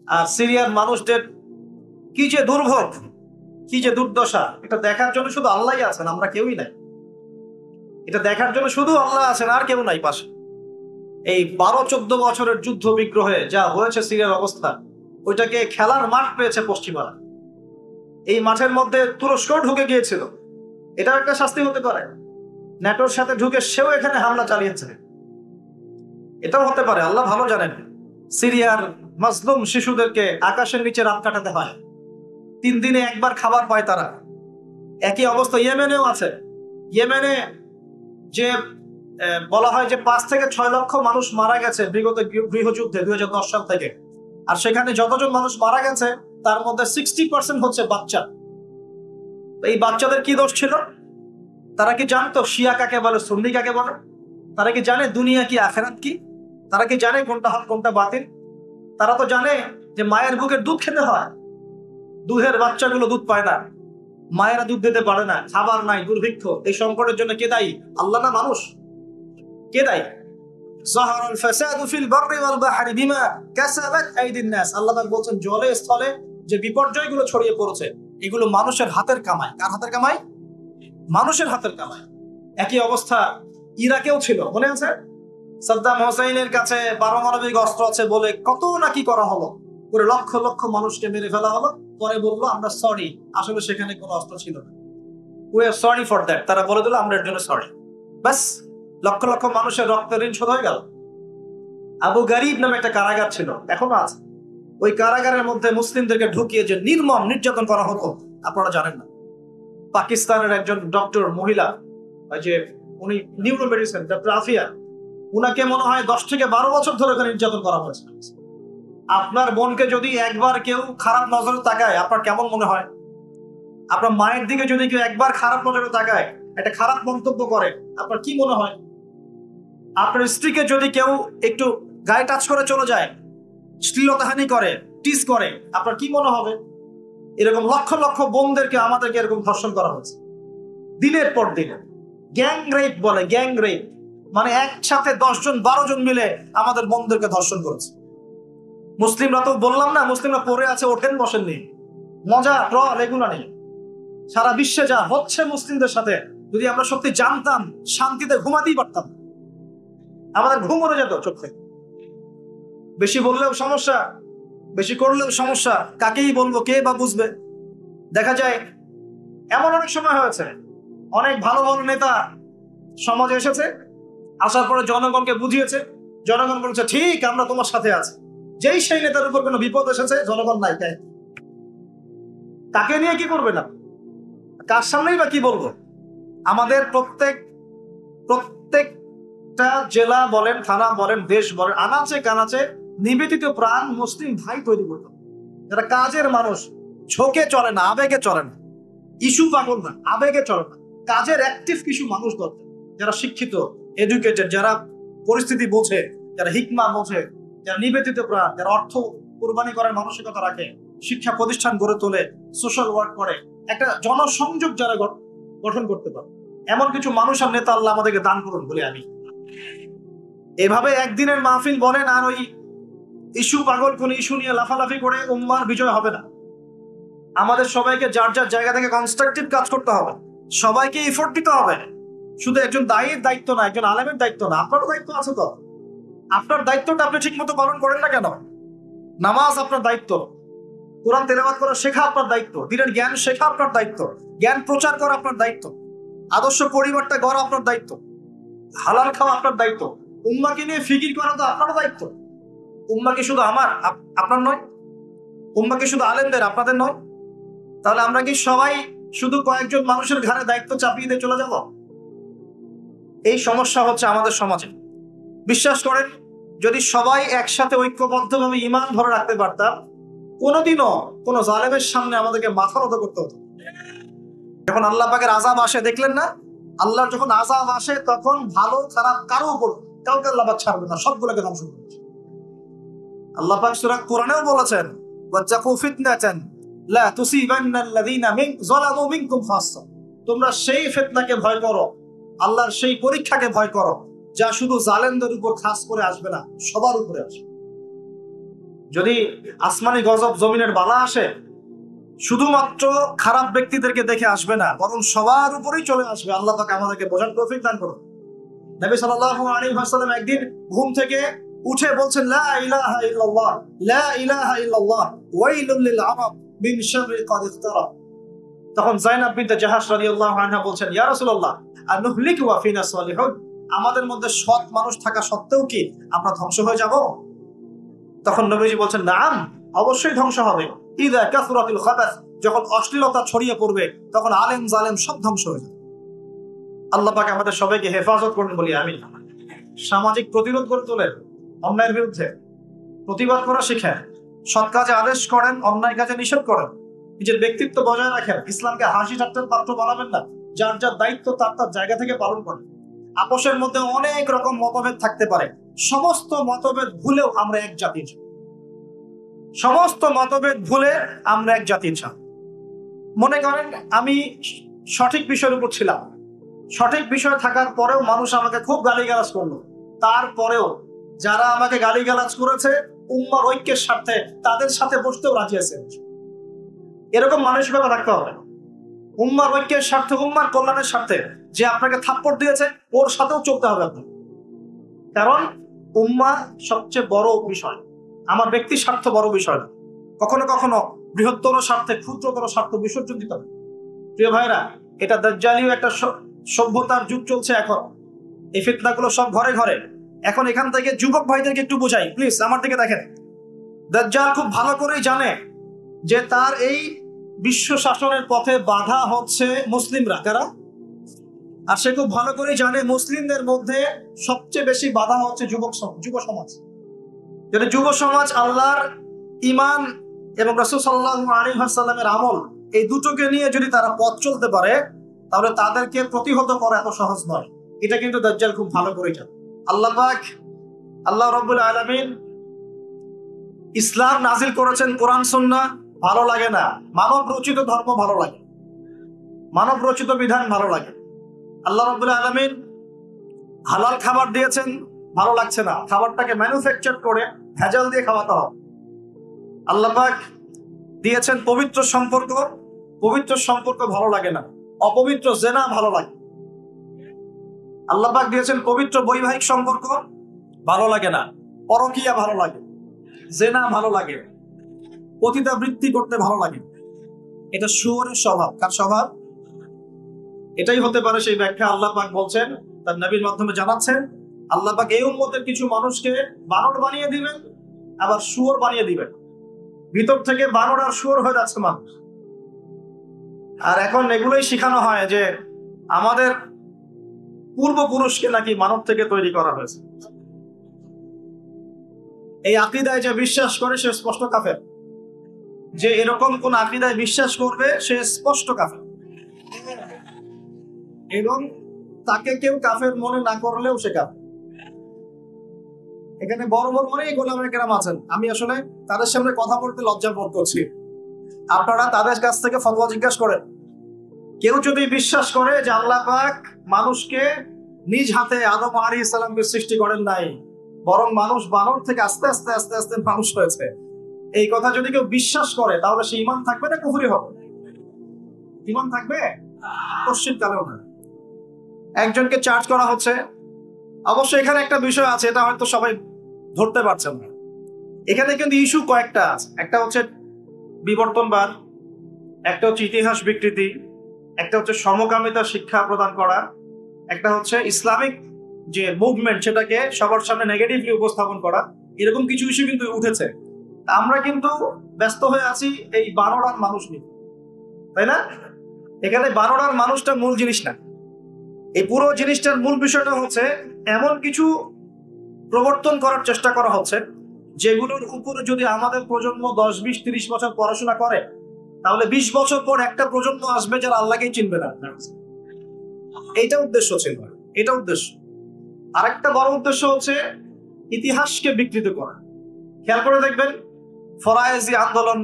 আর সিরিয়ার মানুষদের কি যে দুর্ভোগ, কি যে দুর্দশা, এটা দেখার জন্য শুধু আল্লাহই আছেন, আমরা কেউই নাই। এটা দেখার জন্য শুধু আল্লাহ আছেন, আর কেউ নাই পাশে। এই 12-14 বছরের যুদ্ধ বিগ্রহে যা হয়েছে সিরিয়ার অবস্থা, ওইটাকে খেলার মাঠ পেয়েছে পশ্চিমারা। এই মাঠের মধ্যে তুরস্ক ঢুকে গিয়েছিল, এটাও একটা শাস্তি হতে পারে। ন্যাটোর সাথে ঢুকে সেও এখানে হামলা চালিয়েছে, এটাও হতে পারে, আল্লাহ ভালো জানেন। সিরিয়ার মাজলুম শিশুদেরকে আকাশের নিচে রাত কাটাতে হয়, 3 দিনে একবার খাবার পায় তারা। একই অবস্থা ইয়েমেনেও আছে। ইয়েমেনে যে বলা হয় যে 5 থেকে 6 লক্ষ মানুষ মারা গেছে বিগত গৃহযুদ্ধে 2010 সাল থেকে। আর সেখানে যতজন মানুষ মারা গেছে তার মধ্যে 60% হচ্ছে বাচ্চা। এই বাচ্চাদের কি দোষ ছিল? তারা কি জানতো শিয়া কাকে বলে, সুন্নি কাকে বলে? তারা কি জানে দুনিয়া কি, আখেরাত কি? তারা কি জানে কোনটা হক কোনটা বাতিল? তারা তো জানে যে মায়ের বুকের দুধ খেতে হয়, দুধের বাচ্চাগুলো দুধ পায় না, মায়েরা দুধ দিতে পারে না, খাবার নাই, দুর্ভিক্ষ। এই সংকটের জন্য কে দায়ী? আল্লাহ না মানুষ? কে দায়ী? যাহারাল ফাসাদু ফিল বাররি ওয়াল বাহরি বিমা কাসাবাত আইদিন নাস। আল্লাহ পাক বলেন জলে স্থলে যে বিপর্যয়গুলো ছড়িয়ে পড়েছে এগুলো মানুষের হাতের কামাই। কার হাতের কামাই? মানুষের হাতের কামাই। একই অবস্থা ইরাকেও ছিল, মনে আছে? সাদ্দাম হোসেনের কাছে পারমাণবিক অস্ত্র আছে বলে কত নাকি করা হলো, করে লক্ষ লক্ষ মানুষকে মেরে ফেলা হলো। পরে বললো আমরা সরি, আসলে সেখানে কোনো অস্ত্র ছিল না। We are sorry for that. তারা বলে দিল আমরা এর জন্য সরি। বাস, লক্ষ লক্ষ মানুষের রক্তের ঋণ শোধ হয়ে গেল। আবু গারিব নামে একটা কারাগার ছিল, এখনো আছে। ওই কারাগারের মধ্যে মুসলিমদেরকে ঢুকিয়ে যে নির্মম নির্যাতন করা হতো আপনারা জানেন না। পাকিস্তানের একজন ডক্টর মহিলা, যে উনি নিউরো মেডিসিন ডক্টর আফিয়া, উনাকে মনে হয় 10 থেকে 12 বছর ধরে নির্যাতন করা হয়েছে। আপনার বোনকে যদি একবার কেউ খারাপ নজরে তাকায় আপনার কেমন মনে হয়? আপনার মায়ের দিকে যদি কেউ একবার খারাপ নজরে তাকায়, একটা খারাপ মন্তব্য করে, আপনার কি মনে হয়? আপনার স্ত্রীকে যদি কেউ একটু গায়ে টাচ করে চলে যায়, শ্লীলতাহানি করে, টিস করে, আপনার কি মনে হবে? এরকম লক্ষ লক্ষ বোনদেরকে আমাদেরকে এরকম ধর্ষণ করা হয়েছে দিনের পর দিন। গ্যাং রেপ বলে, গ্যাং রেপ মানে একসাথে 10 জন 12 জন মিলে আমাদের বোনদেরকে ধর্ষণ করেছে। মুসলিমরা তো বললাম না, মুসলিমরা পড়ে আছে, ওঠেন বসেননি, মজা ট্রল এগুলো নেই। সারা বিশ্বে যা হচ্ছে মুসলিমদের সাথে, যদি আমরা সত্যি জানতাম শান্তিতে ঘুমাতেই পারতাম। আমাদের ঘুম উড়ে যেত চোখ থেকে। বেশি বললেও সমস্যা, বেশি করলেও সমস্যা, কাকেই বলবো, কে বা বুঝবে? দেখা যায় এমন অনেক সময় হয়েছে, অনেক ভালো ভালো নেতা সমাজে এসেছে, আসার পরে জনগণকে বুঝিয়েছে, জনগণ বলেছে ঠিক আমরা তোমার সাথে আছি। যেই সেই নেতার উপর কোনো বিপদ এসেছে, জনগণ নাই, তাকে নিয়ে কি করবে না, কার সামনেই বা কি বলবো? আমাদের প্রত্যেকটা জেলা বলেন, থানা বলেন, দেশ বলেন, আনাচে কানাচে নিবেদিত প্রাণ মুসলিম ভাই তৈরি করতে, যারা কাজের মানুষ, ঝোঁকে চলে না, আবেগে চলে না, ইস্যু পাগল না, আবেগে চলে না, কাজের অ্যাক্টিভ কিছু মানুষ দরকার, যারা শিক্ষিত, এডুকেটেড, যারা পরিস্থিতি বোঝে, যারা হিকমা বোঝে, যারা নিবেদিত প্রাণ, যারা অর্থ কোরবানি করার মানসিকতা রাখে, শিক্ষা প্রতিষ্ঠান গড়ে তোলে, সোশ্যাল ওয়ার্ক করে, একটা জনসংযোগ যারা গঠন করতে পারে, এমন কিছু মানুষ আর নেতা আল্লাহ আমাদেরকে দান করুন বলে আমি। এভাবে একদিনের মাহফিল বলেন আর ওই ইস্যু পাগল কোন ইস্যু নিয়ে লাফালাফি করে উম্মার বিজয় হবে না। আমাদের সবাইকে যার যার জায়গা থেকে কনস্ট্রাকটিভ কাজ করতে হবে, সবাইকে এফোর্ট দিতে হবে। শুধু একজন দায়ীর দায়িত্ব না, একজন আলেমের দায়িত্ব না, আপনারও দায়িত্ব আছে। তো আপনার দায়িত্বটা আপনি ঠিক মতো পালন করেন না কেন? নামাজ আপনার দায়িত্ব, কোরআন তেলাওয়াত করা শেখা আপনার দায়িত্ব, দিনের জ্ঞান শেখা আপনার দায়িত্ব, জ্ঞান প্রচার করা আপনার দায়িত্ব, আদর্শ পরিবারটা গড়া আপনার দায়িত্ব, হালাল খাওয়া আপনার দায়িত্ব, উম্মাকে নিয়ে ফিকির করা তো আপনারও দায়িত্ব। উম্মা কি শুধু আমার, আপনার নয়? উম্মা কি শুধু আলেমদের, আপনাদের নয়? তাহলে আমরা কি সবাই শুধু কয়েকজন মানুষের ঘাড়ে দায়িত্ব চাপিয়ে দিয়ে চলে যাব? এই সমস্যা হচ্ছে আমাদের সমাজে। বিশ্বাস করেন, যদি সবাই একসাথে ঐক্যবদ্ধভাবে ঈমান ধরে রাখতে পারতাম, কোনোদিনও কোনো জালেমের সামনে আমাদেরকে মাথা নত করতে হতো। যখন আল্লাহ পাকের আযাব আসে, দেখলেন না? আল্লাহর যখন আযাব আসে তখন ভালো খারাপ কারো উপর কাউকে আল্লাহ পাক ছাড়বে না, সবগুলোকে ধ্বংস করবে। আল্লাহ পাক সূরা কোরআনেও বলেছেন, ওয়াত্তাকু ফিতনাতান লা তুসিবান্নাল্লাযীনা যালামু মিনকুম খাসসা। তোমরা সেই ফিতনাকে ভয় করো, আল্লাহর সেই পরীক্ষাকে ভয় করো, যা শুধু জালেমদের উপর খাস করে আসবে না, সবার উপরে আসবে। যদি আসমানি গজব জমিনের বালা আসে, শুধুমাত্র খারাপ ব্যক্তিদেরকে দেখে আসবে না, বরং সবার উপরেই চলে আসবে। আল্লাহ পাক আমাদেরকে বোঝার তৌফিক দান করুন। নবী সাল্লাল্লাহু আলাইহি ওয়াসাল্লাম একদিন ঘুম থেকে উঠে বলছেন, লা ইলাহা ইল্লাল্লাহ, লা ইলাহা ইল্লাল্লাহ, ওয়াইলুল লিল আরাব মিন শাররি ক্বাদ ইফতারা। তখন যায়েনাব বিনতে জাহাশ রাদিয়াল্লাহু আনহা বলছেন, ইয়া রাসূলুল্লাহ, আনুহলিকু ওয়া ফিনা সালিহুন, আমাদের মধ্যে সৎ মানুষ থাকা সত্ত্বেও কি আমরা ধ্বংস হয়ে যাব? তখন নবীজি বলছেন, নাম, অবশ্যই ধ্বংস হবে। ইযা কাসরাতুল খাবাস, যখন অশ্লীলতা ছড়িয়ে পড়বে তখন আলেম জালেম সব ধ্বংস হয়ে যাবে। আল্লাহ পাক আমাদের সবাইকে হেফাজত করুন বলি আমিন। সামাজিক প্রতিরোধ করে তোলেন, অন্যায়ের বিরুদ্ধে প্রতিবাদ করা শিখেন, সৎ কাজে আদেশ করেন, অন্যায় কাজে নিষেধ করেন, নিজের ব্যক্তিত্ব বজায় রাখেন, ইসলামকে হাসি ঠাট্টার পাত্র বানাবেন না, যার যার দায়িত্ব তার তার জায়গা থেকে পালন করেন। আপোষের মধ্যে অনেক রকম মতভেদ থাকতে পারে, সমস্ত মতভেদ ভুলেও আমরা এক জাতি, সমস্ত মতভেদ ভুলে আমরা এক জাতি। মনে করেন আমি সঠিক বিষয়ের উপর ছিলাম, সঠিক বিষয় থাকার পরেও মানুষ আমাকে খুব গালিগালাজ করলো, তারপরেও যারা আমাকে গালিগালাজ করেছে উম্মার ঐক্যের স্বার্থে তাদের সাথে বসতেও রাজি আছে। এরকম মানসিকতা রাখতে হবে, উম্মার ঐক্যের স্বার্থে, উম্মার কল্যাণের স্বার্থে। যে আপনাকে থাপ্পড় দিয়েছে ওর সাথেও চলতে হবে আপনার, কারণ উম্মা সবচেয়ে বড় বিষয়, আমার ব্যক্তি স্বার্থ বড় বিষয় না। কখনো কখনো বৃহত্তর স্বার্থে ক্ষুদ্রতর স্বার্থ বিসর্জন দিতে হবে। প্রিয় ভাইরা, এটা দাজ্জালীয় একটা সভ্যতার যুগ চলছে এখন, এই ফিতনাগুলো সব ঘরে ঘরে। এখন এখান থেকে যুবক ভাইদেরকে একটু বোঝাই, প্লিজ আমার দিকে দেখেন। দাজ্জাল খুব ভালো করেই জানে যে তার এই বিশ্ব শাসনের পথে বাধা হচ্ছে মুসলিমরা, কারা? আর সে খুব ভালো করেই জানে মুসলিমদের মধ্যে সবচেয়ে বেশি বাধা হচ্ছে যুব সমাজ। যদি যুব সমাজ আল্লাহর ঈমান এবং রাসূল সাল্লাল্লাহু আলাইহি ওয়াসাল্লামের আমল এই দুটোকে নিয়ে যদি তারা পথ চলতে পারে, তাহলে তাদেরকে প্রতিহত করা এত সহজ নয়। এটা কিন্তু দাজ্জাল খুব ভালো করেই জানে। আল্লাহ পাক, আল্লাহ রাব্বুল আলামিন ইসলাম নাজিল করেছেন, কোরআন সুন্নাহ ভালো লাগে না, মানব রচিত ধর্ম ভালো লাগে, মানব রচিত বিধান ভালো লাগে। আল্লাহ রাব্বুল আলামিন হালাল খাবার দিয়েছেন, ভালো লাগছে না, খাবারটাকে ম্যানুফ্যাকচার করে ভেজাল দিয়ে খাওয়াতে হবে। আল্লাহ পাক দিয়েছেন পবিত্র সম্পর্ক, পবিত্র সম্পর্ক ভালো লাগে না, অপবিত্র জেনা ভালো লাগে। আল্লাহ পাক দিয়েছেন পবিত্র বৈবাহিক সম্পর্ক, ভালো লাগে না, পরকীয়া ভালো লাগে, জেনা ভালো লাগে, পতিতাবৃত্তি করতে ভালো লাগে। এটা শুয়োরের স্বভাব। কার স্বভাব? এটাই হতে পারে সেই ব্যাখ্যা আল্লাহ পাক বলছেন, তার নবীর মাধ্যমে জানাচ্ছেন, আল্লাহ পাক এই উম্মতের কিছু মানুষকে বানর বানিয়ে দিবেন, আবার শুয়োর বানিয়ে দিবেন। ভিতর থেকে বানর আর শুয়োর হয়ে যাচ্ছে মানুষ। আর এখন এগুলোই শেখানো হয় যে আমাদের পূর্বপুরুষকে নাকি মানব থেকে তৈরি করা হয়েছে। এই আকীদায় যে বিশ্বাস করে সে স্পষ্ট কাফের, যে এরকম কোন আকীদায় বিশ্বাস করবে সে স্পষ্ট কাফের, এবং তাকে কেউ কাফের মনে না করলেও সে কাফের। এখানে বড় বড় অনেক গোলামে কেরাম আছেন, আমি আসলে তাদের সামনে কথা বলতে লজ্জা বোধ করছি। আপনারা তাদের কাছ থেকে ফতোয়া জিজ্ঞাসা করেন। কেউ যদি বিশ্বাস করে যে আল্লাহ পাক মানুষকে নিজ হাতে আদম আলাইহিস সালামকে সৃষ্টি করেন নাই, বরং মানুষ বানর থেকে আস্তে আস্তে আস্তে আস্তে মানুষ হয়েছে, এই কথা যদি কেউ বিশ্বাস করে, তাহলে সে ঈমান থাকবে না কুফরি হবে? ঈমান থাকবে? পশ্চিম কালেও না। একজনকে চার্জ করা হচ্ছে। অবশ্য এখানে একটা বিষয় আছে, এটা হয়তো সবাই ধরতে পারছেন না। এখানে কিন্তু ইস্যু কয়েকটা আছে। একটা হচ্ছে বিবর্তনবাদ, একটা হচ্ছে ইতিহাস বিকৃতি, একটা হচ্ছে সমকামিতা শিক্ষা প্রদান করা, একটা হচ্ছে ইসলামিক যে মুভমেন্ট সেটাকে সবার সামনে নেগেটিভলি উপস্থাপন করা। এরকম কিছু ইস্যু কিন্তু উঠেছে। আমরা কিন্তু ব্যস্ত হয়ে আছি এই বানর আর মানুষ নিয়ে, তাই না? এখানে বানর আর মানুষটা মূল জিনিস না। এই পুরো জিনিসটার মূল বিষয়টা হচ্ছে এমন কিছু প্রবর্তন করার চেষ্টা করা হচ্ছে যেগুলোর উপরে যদি আমাদের প্রজন্ম 10, 20, 30 বছর পড়াশোনা করে, তাহলে 20 বছর পর একটা প্রজন্ম আসবে যারা আল্লাহকেই চিনবে না। এইটা উদ্দেশ্য ছিল, এটা উদ্দেশ্য। আরেকটা বড় উদ্দেশ্য হচ্ছে ইতিহাসকে বিকৃত করা। খেয়াল করে দেখবেন, ফরায়েজি আন্দোলন,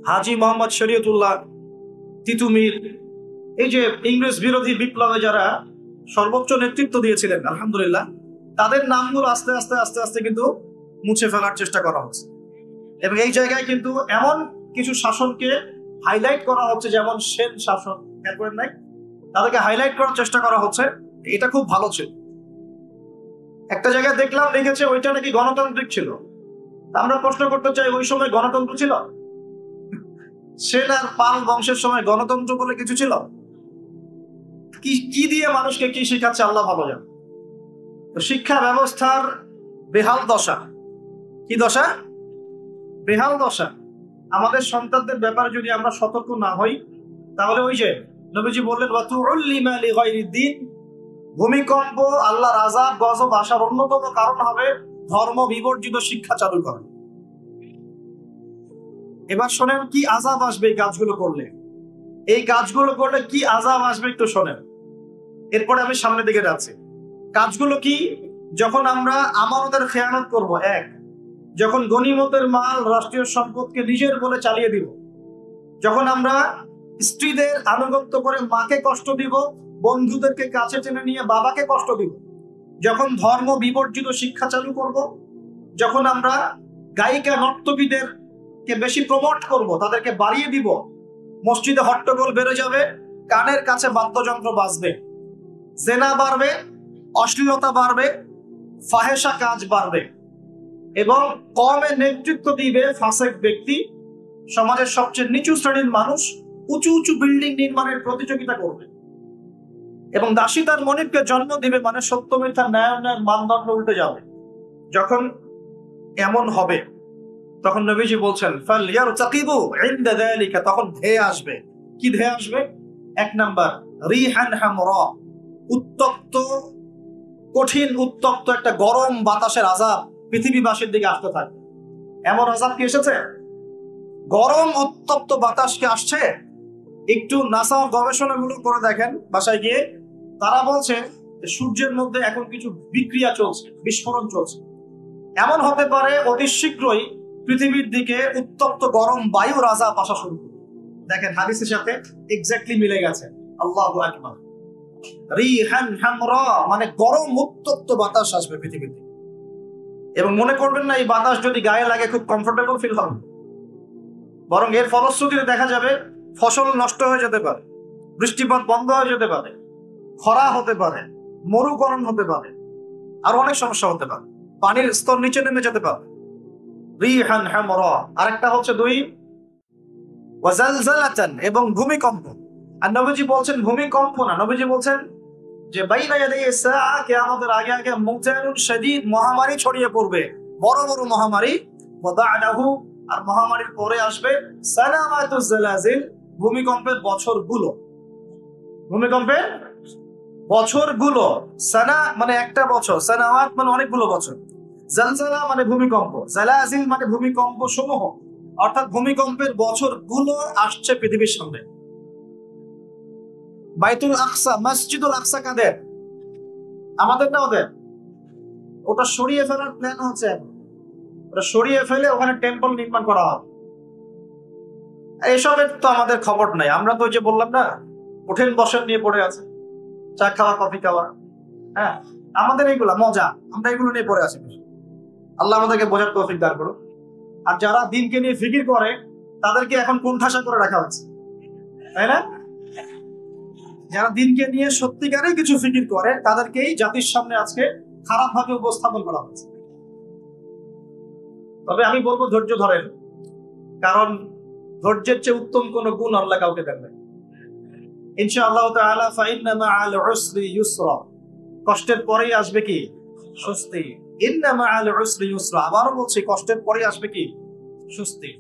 হাজী মোহাম্মদ শরীয়তুল্লাহ, তিতুমির, এই যে ইংরেজ বিরোধী বিপ্লবে যারা সর্বোচ্চ নেতৃত্ব দিয়েছিলেন, আলহামদুলিল্লাহ, তাদের নামগুলো আস্তে আস্তে আস্তে আস্তে কিন্তু মুছে ফেলার চেষ্টা করা হচ্ছে। এবং এই জায়গায় কিন্তু এমন কিছু শাসনকে হাইলাইট করা হচ্ছে, যেমন সেন শাসন, খেয়াল করেন নাই? তাদেরকে হাইলাইট করার চেষ্টা করা হচ্ছে, এটা খুব ভালো ছিল। একটা জায়গায় দেখলাম লিখেছে ওইটা নাকি গণতান্ত্রিক ছিল। আমরা প্রশ্ন করতে চাই, ওই সময় গণতন্ত্র ছিল? সেন আর পাল বংশের সময় গণতন্ত্র বলে কিছু ছিল? কি দিয়ে মানুষকে কি শিখাচ্ছে আল্লাহ ভালো জানে। তো শিক্ষা ব্যবস্থার বেহাল দশা। কি দশা? বেহাল দশা। আমাদের সন্তানদের ব্যাপারে যদি আমরা সতর্ক না হই, তাহলে ওই যে নবীজি বললেন ওয়াতুউল্লিমা লিগাইরিদ্দিন, ভূমিকম্প, আল্লাহর আযাব গজব আসার অন্যতম কারণ হবে ধর্ম বিবর্জিত শিক্ষা চালু করা। এবার শোনেন কি আযাব আসবে এই কাজগুলো করলে। এই কাজগুলো করলে কি আযাব আসবে একটু শোনেন, এরপরে আমি সামনের দিকে যাচ্ছি। কাজগুলো কি? যখন আমরা আমানতের খেয়ানত করব, এক, যখন গনিমতের মাল রাষ্ট্রীয় সম্পদকে নিজের বলে চালিয়ে দিব, যখন আমরা স্ত্রীদের আনুগত্য করে মাকে কষ্ট দিব, বন্ধুদেরকে কাছে টেনে নিয়ে বাবাকে কষ্ট দিব, যখন ধর্ম বিবর্জিত শিক্ষা চালু করব, যখন আমরা গায়িকা নর্তকীদেরকে বেশি প্রমোট করব, তাদেরকে বাড়িয়ে দিব, মসজিদে হট্টগোল বেড়ে যাবে, কানের কাছে বাদ্যযন্ত্র বাজবে, জেনা বাড়বে, অশ্লীলতা বাড়বে, ফাহেসা কাজ বাড়বে, এবং কওমের নেতৃত্ব দিবে ফাসেক ব্যক্তি, সমাজের সবচেয়ে নিচু শ্রেণীর মানুষ উঁচু উঁচু বিল্ডিং নির্মাণের প্রতিযোগিতা করবে, এবং দাসী তার মনিবকে জন্ম দিবে, মানে সত্য মিথ্যা ন্যায় অন্যায়ের মানদণ্ড উল্টে যাবে। যখন এমন হবে তখন নবীজি বলছেন ফালইয়ারতাকিবু ইনদা যালিকা, তখন ধেয়ে আসবে। কি ধেয়ে আসবে? এক নাম্বার, রিহান হামরা, উত্তপ্ত, কঠিন উত্তপ্ত একটা গরম বাতাসের আযাব পৃথিবীবাসীর দিকে আসতে থাকবে। এমন আযাব কি এসেছে? গরম উত্তপ্ত বাতাস কি আসছে? একটু নাসার গবেষণাগুলো করে দেখেন বাসায় গিয়ে। তারা বলছে সূর্যের মধ্যে এখন কিছু বিক্রিয়া চলছে, বিস্ফোরণ চলছে। এমন হতে পারে অতি শীঘ্রই পৃথিবীর দিকে উত্তপ্ত গরম বায়ুর আযাব আসা শুরু করবে। দেখেন হাদিসের সাথে এক্স্যাক্টলি মিলে গেছে। আল্লাহু আকবার। রিহান হামরা মানে গরম উত্তপ্ত বাতাস আসবে পৃথিবীতে। এবং মনে করবেন না এই বাতাস যদি গায়ে লাগে খুব কমফোর্টেবল ফিল হবে, বরং এর ফলশ্রুতিতে দেখা যাবে ফসল নষ্ট হয়ে যেতে পারে, বৃষ্টিপাত বন্ধ হয়ে যেতে পারে, খরা হতে পারে, মরুকরণ হতে পারে, আর অনেক সমস্যা হতে পারে, পানির স্তর নিচে নেমে যেতে পারে। রিহান হামরা। আরেকটা হচ্ছে দুই, ওয়াজালজালাতান, এবং ভূমিকম্প। আর নবীজি বলছেন ভূমিকম্প না, নবীজি বলছেন যে বাইনা ইয়াদাই সাআ, কিয়ামতের আগে আগে মুতানুন শাদীদ, মহামারী ছড়িয়ে পড়বে, বড় বড় মহামারী। ওয়া বা'দাহু, আর মহামারীর পরে আসবে সালামাতুজ জালাজিল, ভূমিকম্পের বছরগুলো। ভূমিকম্পের বছরগুলো। সানা মানে একটা বছর, সানাওয়াত মানে অনেকগুলো বছর, জালজালা মানে ভূমিকম্প, জালাজিল মানে ভূমিকম্প সমূহ, অর্থাৎ ভূমিকম্পের বছরগুলো আসছে পৃথিবীর সামনে। বাইতুল আকসা, মসজিদুল আকসা কাদের? আমাদের না ওদের? ওটা সরিয়ে ফেলার প্ল্যান হচ্ছে, ওটা সরিয়ে ফেলে ওখানে টেম্পল নির্মাণ করা হবে। এসবের তো আমাদের খবর নাই। আমরা তো ওই যে বললাম না, কঠিন বসন নিয়ে পড়ে আছে, চা খাওয়া, কফি খাওয়া, হ্যাঁ, আমাদের এইগুলা মজা, আমরা এগুলো নিয়ে পড়ে আছি। আল্লাহ আমাদেরকে বোঝার তৌফিক দান করুন। আর যারা দিনকে নিয়ে ফিকির করে তাদেরকে এখন কোণঠাসা করে রাখা হচ্ছে, তাই না? যারা দিনকে নিয়ে সত্যিকারের কিছু ফিকির করে তাদেরকেই জাতির সামনে আজকে খারাপ ভাবে উপস্থাপন করা হচ্ছে। তবে আমি বলবো ধৈর্য ধরেন, কারণ ধৈর্যের চেয়ে উত্তম কোন গুণ আল্লাহ কাউকে দেন নাই। ইনশাআল্লাহ তাআলা ফাইন্না মাআল উসরি ইউসরা, কষ্টের পরেই আসবে কি? স্বস্তি। ইন্না মাআল উসরি ইউসরা, আবারও বলছি কষ্টের পরেই আসবে কি? স্বস্তি।